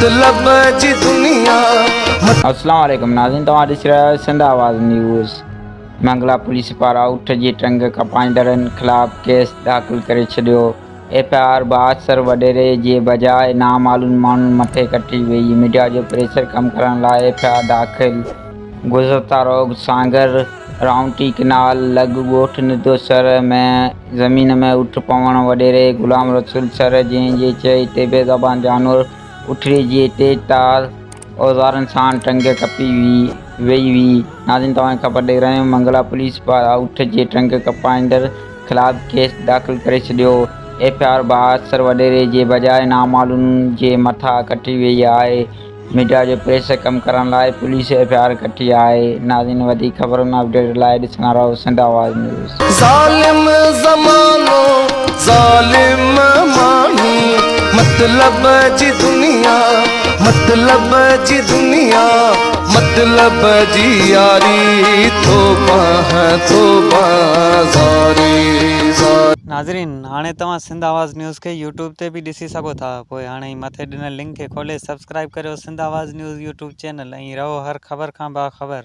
मतलब जी दुनिया। अस्सलाम वालेकुम नाज़रीन, तव्हां ॾिसी रहिया आहियो सिंध आवाज़ न्यूज़। मंगला पुलिस पारां उठ जी टंग कपाईंदड़नि ख़िलाफ़ केस दाख़िल करे छॾियो। FIR 72 वडेरे जे बजाय नामालूम माण्हुनि मथे कटी वई। मीडिया जो प्रेशर कम करण लाइ FIR दाख़िल। गुज़रता रोग सांगर राउंटी किनाल लॻ ॻोठ निदोसर में ज़मीन में उठ पवण वडेरे ग़ुलाम रसूल सर जंहिंजे चई ते बेज़बान जानवर उठड़ी जी तेज़ तार औज़ारनि सां टंग कपी वई हुई। नाज़रीन, तव्हांखे ख़बर ॾेई रहिया आहियूं मंगला पुलिस पारां उठ जे टंग कपाईंदड़ ख़िलाफ़ केस दाख़िल करे छॾियो। FIR 72 वडेरे जे बजाय नामालूम जे मथां कटी वई आहे। मीडिया जो प्रेशर कम करण लाइ पुलिस FIR कटी आहे। नाज़रीन, वधीक ख़बरुनि अपडेट लाइ ॾिसंदा रहो सिंध आवाज़ न्यूज़। ज़ालिम ज़मानो ज़ालिम माण्हू मतलब जी दुनिया, मतलब जी दुनिया, मतलब जी यारी तोबा तोबा ज़ारी। नाज़रीन, हाणे तव्हां सिंध आवाज़ न्यूज़ के यूट्यूब ते भी ॾिसी सघो था। पोइ हाणे मथे ॾिनल लिंक खे खोले सब्सक्राइब करियो सिंध आवाज़ न्यूज़ यूट्यूब चैनल ऐं रहो हर ख़बर खां बाख़बर।